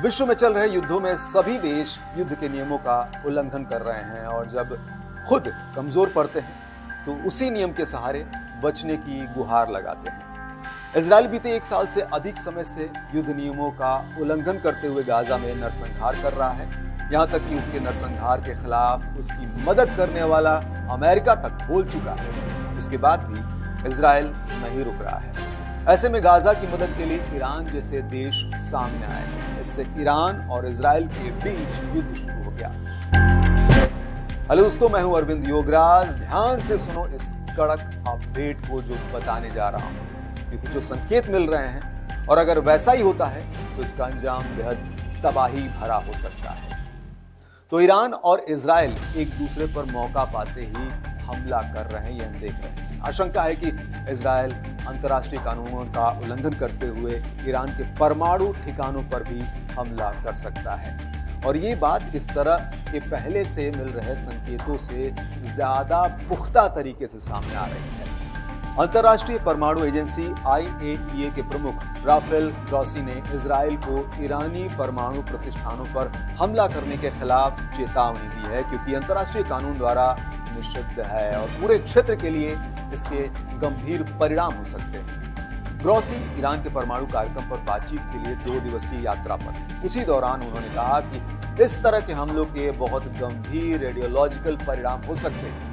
विश्व में चल रहे युद्धों में सभी देश युद्ध के नियमों का उल्लंघन कर रहे हैं और जब खुद कमजोर पड़ते हैं तो उसी नियम के सहारे बचने की गुहार लगाते हैं। इजराइल बीते 1 साल से अधिक समय से युद्ध नियमों का उल्लंघन करते हुए गाजा में नरसंहार कर रहा है। यहाँ तक कि उसके नरसंहार के खिलाफ उसकी मदद करने वाला अमेरिका तक बोल चुका है। उसके बाद भी इजराइल नहीं रुक रहा है। ऐसे में गाजा की मदद के लिए ईरान जैसे देश सामने आए हैं। इससे ईरान और इजराइल के बीच युद्ध शुरू हो गया। हेलो दोस्तों, मैं हूं अरविंद योगराज। ध्यान से सुनो इस कड़क अपडेट को जो बताने जा रहा हूं, क्योंकि जो संकेत मिल रहे हैं और अगर वैसा ही होता है तो इसका अंजाम बेहद तबाही भरा हो सकता है। तो ईरान और इजराइल एक दूसरे पर मौका पाते ही हमला कर रहे हैं, ये हम देख रहे हैं। आशंका है कि इजराइल अंतर्राष्ट्रीय कानूनों का उल्लंघन करते हुए ईरान के परमाणु ठिकानों पर भी हमला कर सकता है। और ये बात इस तरह के पहले से मिल रहे संकेतों से ज्यादा पुख्ता तरीके से सामने आ रही है। अंतर्राष्ट्रीय परमाणु एजेंसी IAEA के प्रमुख राफेल ग्रॉसी ने इजराइल को ईरानी परमाणु प्रतिष्ठानों पर हमला करने के खिलाफ चेतावनी दी है, क्योंकि अंतर्राष्ट्रीय कानून द्वारा निषिद्ध है और पूरे क्षेत्र के लिए इसके गंभीर परिणाम हो सकते हैं। ग्रॉसी ईरान के परमाणु कार्यक्रम पर बातचीत के लिए 2 दिवसीय यात्रा पर हैं। उसी दौरान उन्होंने कहा कि इस तरह के हमलों के बहुत गंभीर रेडियोलॉजिकल परिणाम हो सकते हैं।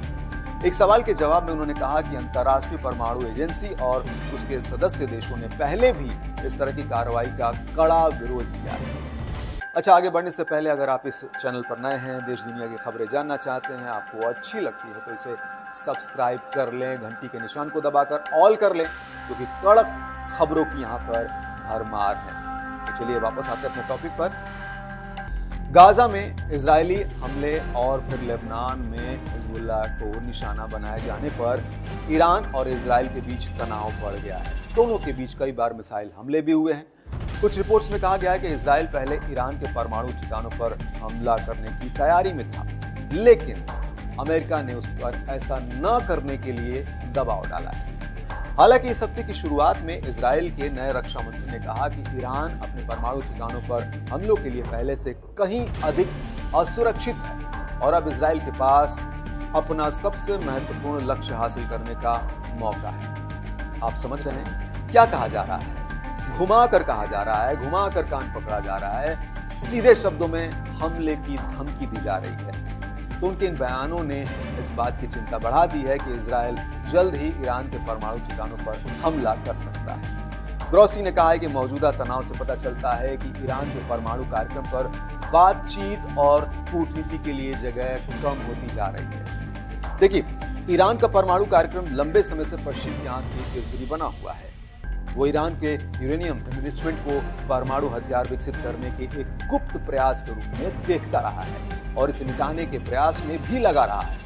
एक सवाल के जवाब में उन्होंने कहा कि अंतर्राष्ट्रीय परमाणु एजेंसी और उसके सदस्य देशों ने पहले भी इस तरह की कार्रवाई का कड़ा विरोध किया है। अच्छा, आगे बढ़ने से पहले अगर आप इस चैनल पर नए हैं, देश दुनिया की खबरें जानना चाहते हैं, आपको अच्छी लगती है तो इसे सब्सक्राइब कर लें, घंटी के निशान को दबाकर ऑल कर लें, क्योंकि कड़क खबरों की यहाँ पर भरमार है। तो चलिए वापस आते हैं अपने टॉपिक पर। गाजा में इजरायली हमले और फिर लेबनान में हिजबुल्लाह को निशाना बनाए जाने पर ईरान और इजराइल के बीच तनाव बढ़ गया है। दोनों के बीच कई बार मिसाइल हमले भी हुए हैं। कुछ रिपोर्ट्स में कहा गया है कि इजराइल पहले ईरान के परमाणु ठिकानों पर हमला करने की तैयारी में था, लेकिन अमेरिका ने उस पर ऐसा न करने के लिए दबाव डाला है। हालांकि इस हफ्ते की शुरुआत में इजराइल के नए रक्षा मंत्री ने कहा कि ईरान अपने परमाणु ठिकानों पर हमलों के लिए पहले से कहीं अधिक असुरक्षित है और अब इजराइल के पास अपना सबसे महत्वपूर्ण लक्ष्य हासिल करने का मौका है। आप समझ रहे हैं क्या कहा जा रहा है? घुमा कर कहा जा रहा है, घुमा कर कान पकड़ा जा रहा है, सीधे शब्दों में हमले की धमकी दी जा रही है। तो उनके इन बयानों ने इस बात की चिंता बढ़ा दी है कि इजराइल जल्द ही ईरान के परमाणु ठिकानों पर हमला कर सकता है। ग्रॉसी ने कहा है कि मौजूदा तनाव से पता चलता है कि ईरान के परमाणु कार्यक्रम पर बातचीत और कूटनीति के लिए जगह कम होती जा रही है। देखिए, ईरान का परमाणु कार्यक्रम लंबे समय से पश्चिम की आंख की तिरछी बना हुआ है। वो ईरान के यूरेनियम एनरिचमेंट को परमाणु हथियार विकसित करने के एक गुप्त प्रयास के रूप में देखता रहा है और इसे मिटाने के प्रयास में भी लगा रहा है।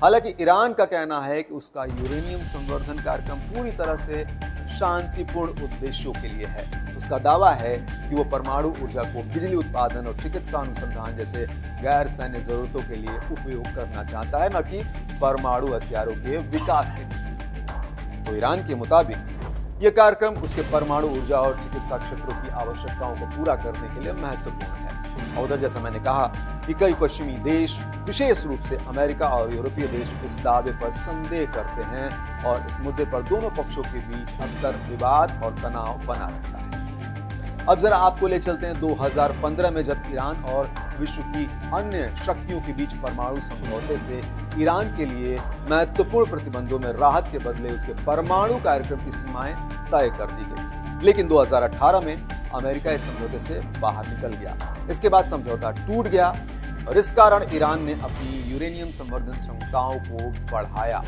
हालांकि ईरान का कहना है कि उसका यूरेनियम संवर्धन कार्यक्रम पूरी तरह से शांतिपूर्ण उद्देश्यों के लिए है। उसका दावा है कि वो परमाणु ऊर्जा को बिजली उत्पादन और चिकित्सा अनुसंधान जैसे गैर सैन्य जरूरतों के लिए उपयोग करना चाहता है, न कि परमाणु हथियारों के विकास के लिए। तो ईरान के मुताबिक यह कार्यक्रम उसके परमाणु ऊर्जा और चिकित्सा क्षेत्रों की आवश्यकताओं को पूरा करने के लिए महत्वपूर्ण है। और उधर जैसा मैंने कहा कि कई पश्चिमी देश, विशेष रूप से अमेरिका और यूरोपीय देश, इस दावे पर संदेह करते हैं और इस मुद्दे पर दोनों पक्षों के बीच अक्सर विवाद और तनाव बना रहता है। अब जरा आपको ले चलते हैं 2015 में, जब ईरान और विश्व की अन्य शक्तियों के बीच परमाणु समझौते से ईरान के लिए महत्वपूर्ण प्रतिबंधों में राहत के बदले उसके परमाणु कार्यक्रम की सीमाएं तय कर दी गई। लेकिन 2018 में अमेरिका इस समझौते से बाहर निकल गया। इसके बाद समझौता टूट गया और इस कारण ईरान ने अपनी यूरेनियम संवर्धन क्षमताओं को बढ़ाया।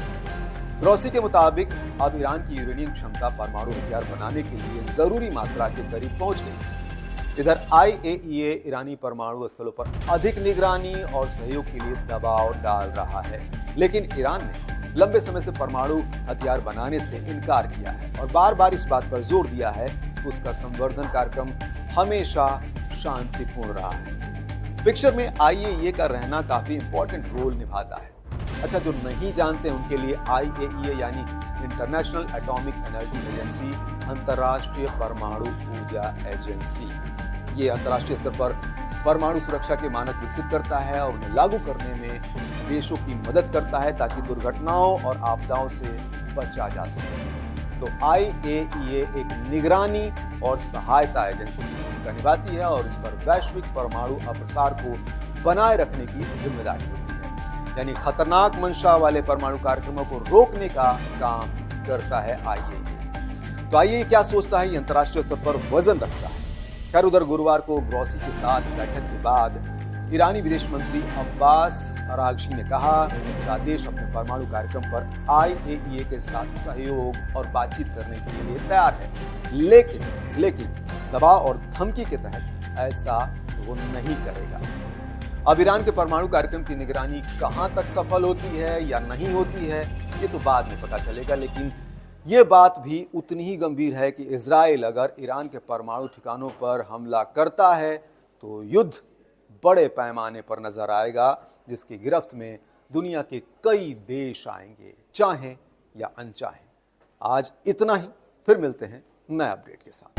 ग्रॉसी के मुताबिक अब ईरान की यूरेनियम क्षमता परमाणु हथियार बनाने के लिए जरूरी मात्रा के करीब पहुंच गई। इधर IAEA ईरानी परमाणु स्थलों पर अधिक निगरानी और सहयोग के लिए दबाव डाल रहा है, लेकिन ईरान ने लंबे समय से परमाणु हथियार बनाने से इनकार किया है और बार बार इस बात पर जोर दिया है कि उसका संवर्धन कार्यक्रम हमेशा शांतिपूर्ण रहा है। पिक्चर में IAEA का रहना काफी इंपॉर्टेंट रोल निभाता है। अच्छा, जो नहीं जानते उनके लिए IAEA यानी इंटरनेशनल एटॉमिक एनर्जी एजेंसी, अंतर्राष्ट्रीय परमाणु ऊर्जा एजेंसी, ये अंतर्राष्ट्रीय स्तर पर परमाणु सुरक्षा के मानक विकसित करता है और उन्हें लागू करने में देशों की मदद करता है ताकि दुर्घटनाओं और आपदाओं से बचा जा सके। तो IAEA एक निगरानी और सहायता एजेंसी की भूमिका निभाती है और इस पर वैश्विक परमाणु अप्रसार को बनाए रखने की जिम्मेदारी होती है, यानी खतरनाक मंशा वाले परमाणु कार्यक्रमों को रोकने का काम करता है IAEA। तो IAEA क्या सोचता है, ये अंतर्राष्ट्रीय स्तर पर वजन रखता है। खैर, उधर गुरुवार को ग्रॉसी के साथ बैठक के बाद ईरानी विदेश मंत्री अब्बास अरागची ने कहा कि उनका देश अपने परमाणु कार्यक्रम पर IAEA के साथ सहयोग और बातचीत करने के लिए तैयार है, लेकिन दबाव और धमकी के तहत ऐसा वो नहीं करेगा। अब ईरान के परमाणु कार्यक्रम की निगरानी कहां तक सफल होती है या नहीं होती है, ये तो बाद में पता चलेगा, लेकिन ये बात भी उतनी ही गंभीर है कि इजराइल अगर ईरान के परमाणु ठिकानों पर हमला करता है तो युद्ध बड़े पैमाने पर नजर आएगा, जिसकी गिरफ्त में दुनिया के कई देश आएंगे, चाहें या अनचाहें। आज इतना ही, फिर मिलते हैं नए अपडेट के साथ।